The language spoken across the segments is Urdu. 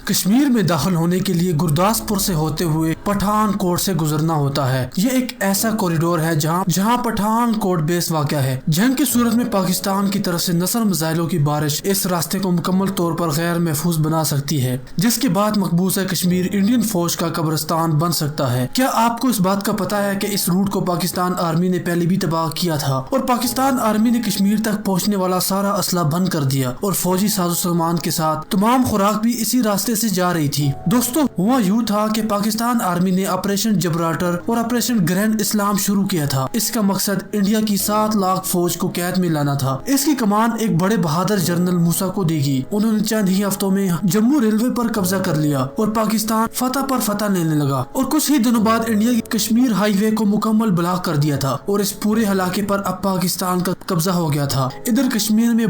کشمیر میں داخل ہونے کے لیے گرداسپور سے ہوتے ہوئے پٹھان کوٹ سے گزرنا ہوتا ہے۔ یہ ایک ایسا کوریڈور ہے جہاں پٹھان کوٹ بیس واقع ہے۔ جنگ کی صورت میں پاکستان کی طرف سے نصر میزائلوں کی بارش اس راستے کو مکمل طور پر غیر محفوظ بنا سکتی ہے، جس کے بعد مقبوضہ کشمیر انڈین فوج کا قبرستان بن سکتا ہے۔ کیا آپ کو اس بات کا پتا ہے کہ اس روٹ کو پاکستان آرمی نے پہلے بھی تباہ کیا تھا اور پاکستان آرمی نے کشمیر تک پہنچنے والا سارا اسلحہ بند کر دیا اور فوجی ساز و سامان کے ساتھ تمام خوراک بھی اسی راستے سے جا رہی تھی۔ دوستو، ہوا یوں تھا کہ پاکستان آرمی نے آپریشن جبراٹر اور آپریشن گرینڈ اسلام شروع کیا تھا۔ اس کا مقصد انڈیا کی 7 لاکھ فوج کو قید میں لانا تھا۔ اس کی کمان ایک بڑے بہادر جنرل موسیٰ کو دی گئی۔ انہوں نے چند ہی ہفتوں میں جموں ریلوے پر قبضہ کر لیا اور پاکستان فتح پر فتح لینے لگا، اور کچھ ہی دنوں بعد انڈیا کی کشمیر ہائی وے کو مکمل بلاک کر دیا تھا اور اس پورے علاقے پر اب پاکستان کا قبضہ ہو گیا تھا۔ ادھر کشمیر میں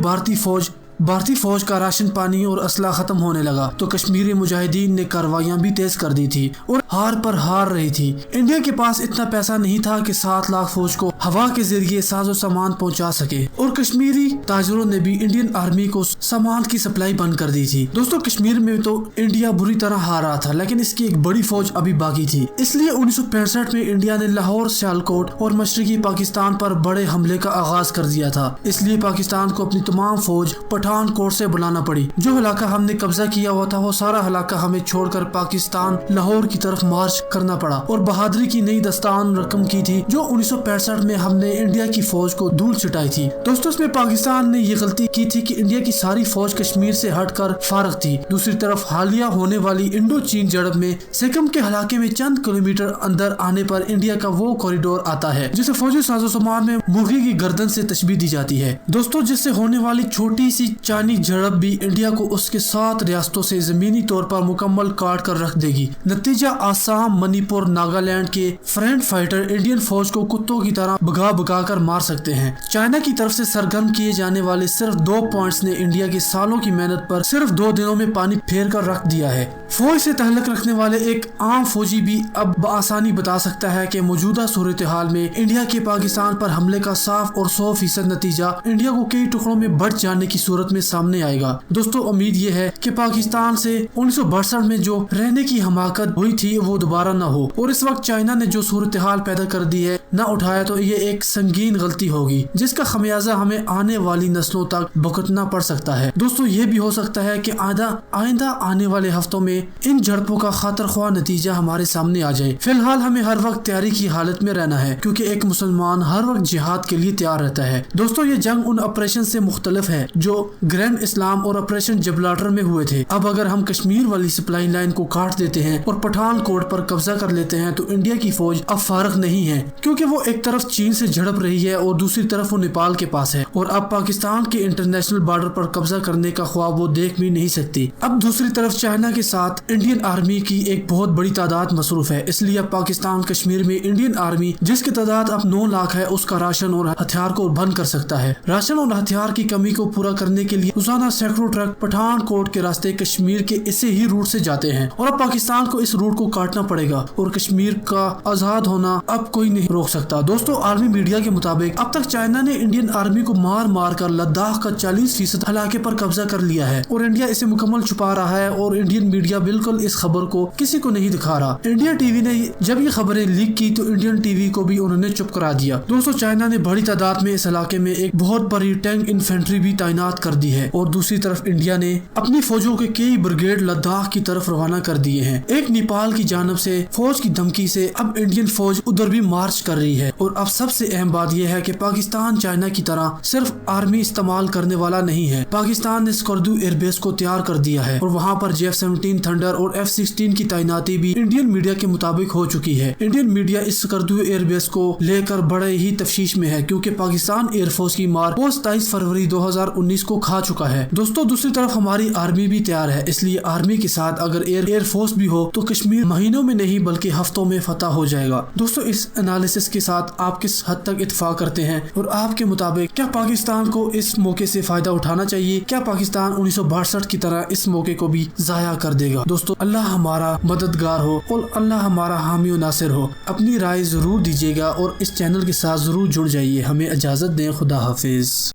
بھارتی فوج کا راشن پانی اور اسلحہ ختم ہونے لگا تو کشمیری مجاہدین نے کارروائیاں بھی تیز کر دی تھی اور ہار پر ہار رہی تھی۔ انڈیا کے پاس اتنا پیسہ نہیں تھا کہ 7 لاکھ فوج کو ہوا کے ذریعے ساز و سامان پہنچا سکے، اور کشمیری تاجروں نے بھی انڈین آرمی کو سامان کی سپلائی بند کر دی تھی۔ دوستو، کشمیر میں تو انڈیا بری طرح ہار رہا تھا، لیکن اس کی ایک بڑی فوج ابھی باقی تھی۔ اس لیے 1965 میں انڈیا نے لاہور، سیالکوٹ اور مشرقی پاکستان پر بڑے حملے کا آغاز کر دیا تھا۔ اس لیے پاکستان کو اپنی تمام فوج پٹھان کوٹ سے بلانا پڑی۔ جو علاقہ ہم نے قبضہ کیا ہوا تھا وہ سارا علاقہ ہمیں چھوڑ کر پاکستان لاہور کی طرف مارچ کرنا پڑا اور بہادری کی نئی داستان رقم کی تھی جو 1965 میں ہم نے انڈیا کی فوج کو دھول چٹائی تھی۔ دوستو، اس میں پاکستان نے یہ غلطی کی تھی کہ انڈیا کی ساری فوج کشمیر سے ہٹ کر فارغ تھی۔ دوسری طرف حالیہ ہونے والی انڈو چین جھڑپ میں سکم کے علاقے میں چند کلومیٹر اندر آنے پر انڈیا کا وہ کوریڈور آتا ہے جسے فوجی ساز و سامان میں مرغی کی گردن سے تشبیہ دی جاتی ہے۔ دوستو، جس سے ہونے والی چھوٹی سی چائنی جھڑپ بھی انڈیا کو اس کے 7 ریاستوں سے زمینی طور پر مکمل کاٹ کر رکھ دے گی۔ نتیجہ آسام، منی پور، ناگالینڈ کے فرینڈ فائٹر انڈین فوج کو کتوں کی طرح بھگا کر مار سکتے ہیں۔ چائنا کی طرف سے سرگرم کیے جانے والے صرف 2 پوائنٹس نے انڈیا کے سالوں کی محنت پر صرف 2 دنوں میں پانی پھیر کر رکھ دیا ہے۔ فوج سے تعلق رکھنے والے ایک عام فوجی بھی اب بآسانی بتا سکتا ہے کہ موجودہ صورتحال میں انڈیا کے پاکستان پر حملے کا صاف اور 100% نتیجہ انڈیا کو کئی ٹکڑوں میں بٹ جانے کی صورت میں سامنے آئے گا۔ دوستو، امید یہ ہے کہ پاکستان سے 1962 میں جو رہنے کی حماقت ہوئی تھی وہ دوبارہ نہ ہو، اور اس وقت چائنا نے جو صورتحال پیدا کر دی ہے نہ اٹھایا تو یہ ایک سنگین غلطی ہوگی جس کا خمیازہ ہمیں آنے والی نسلوں تک بھگتنا پڑ سکتا ہے۔ دوستو، یہ بھی ہو سکتا ہے کہ آئندہ آنے والے ہفتوں میں ان جھڑپوں کا خاطر خواہ نتیجہ ہمارے سامنے آ جائے۔ فی الحال ہمیں ہر وقت تیاری کی حالت میں رہنا ہے، کیونکہ ایک مسلمان ہر وقت جہاد کے لیے تیار رہتا ہے۔ دوستو، یہ جنگ ان آپریشن سے مختلف ہے جو گرینڈ اسلام اور آپریشن جبراٹر میں ہوئے تھے۔ اب اگر ہم کشمیر والی سپلائی لائن کو کاٹ دیتے ہیں اور پٹھان کوٹ پر قبضہ کر لیتے ہیں تو انڈیا کی فوج اب فارغ نہیں ہے، کیونکہ وہ ایک طرف چین سے جھڑپ رہی ہے اور دوسری طرف وہ نیپال کے پاس ہے، اور اب پاکستان کے انٹرنیشنل بارڈر پر قبضہ کرنے کا خواب وہ دیکھ بھی نہیں سکتی۔ اب دوسری طرف چائنا کے ساتھ انڈین آرمی کی ایک بہت بڑی تعداد مصروف ہے، اس لیے اب پاکستان کشمیر میں انڈین آرمی جس کی تعداد اب 9 لاکھ ہے اس کا راشن اور ہتھیار کو بند کر سکتا ہے۔ راشن اور ہتھیار کی کمی کو پورا کرنے کے لیے روزانہ سینکڑوں ٹرک پٹھان کوٹ کے راستے کشمیر کے اسی ہی روٹ سے جاتے ہیں، اور اب پاکستان کو اس روٹ کو کاٹنا پڑے گا اور کشمیر کا آزاد ہونا اب کوئی نہیں روک سکتا۔ دوستو، عالمی میڈیا کے مطابق اب تک چائنا نے انڈین آرمی کو مار کر لداخ کا 40% علاقے پر قبضہ کر لیا ہے، اور انڈیا اسے مکمل چھپا رہا ہے اور انڈین میڈیا بالکل اس خبر کو کسی کو نہیں دکھا رہا۔ انڈیا ٹی وی نے جب یہ خبریں لیک کی تو انڈین ٹی وی کو بھی انہوں نے چپ کرا دیا۔ دوستو، چائنا نے بڑی تعداد میں اس علاقے میں ایک بہت بڑی ٹینک انفینٹری بھی تعینات کر دی ہے، اور دوسری طرف انڈیا نے اپنی فوجوں کے کئی بریگیڈ لداخ کی طرف روانہ کر دیے ہیں۔ ایک نیپال کی جانب سے فوج کی دھمکی سے اب انڈین فوج ادھر بھی مارچ کر رہی ہے، اور اب سب سے اہم بات یہ ہے کہ پاکستان چائنا کی طرح صرف آرمی استعمال کرنے والا نہیں ہے۔ پاکستان نے اسکردو ایئر بیس کو تیار کر دیا ہے اور وہاں پر F-17 تھنڈر اور F-16 کی تعیناتی بھی انڈین میڈیا کے مطابق ہو چکی ہے۔ انڈین میڈیا اس اسکردو ایئر بیس کو لے کر بڑے ہی تفشیش میں ہے، کیونکہ پاکستان ایئر فورس کی مار وہ 27 فروری 2019 کو کھا چکا ہے۔ دوستو، دوسری طرف ہماری آرمی بھی تیار ہے، اس لیے آرمی کے ساتھ اگر ایئر فورس بھی ہو تو کشمیر مہینوں میں نہیں بلکہ ہفتوں میں فتح ہو جائے گا۔ دوستو، اس انالیسس کے ساتھ آپ کس حد تک اتفاق کرتے ہیں، اور آپ کے مطابق کیا پاکستان کو اس موقع سے فائدہ اٹھانا چاہیے؟ کیا پاکستان 1962 کی طرح اس موقع کو بھی ضائع کر دے گا؟ دوستو، اللہ ہمارا مددگار ہو اور اللہ ہمارا حامی و ناصر ہو۔ اپنی رائے ضرور دیجیے گا اور اس چینل کے ساتھ ضرور جڑ جائیے۔ ہمیں اجازت دیں، خدا حافظ۔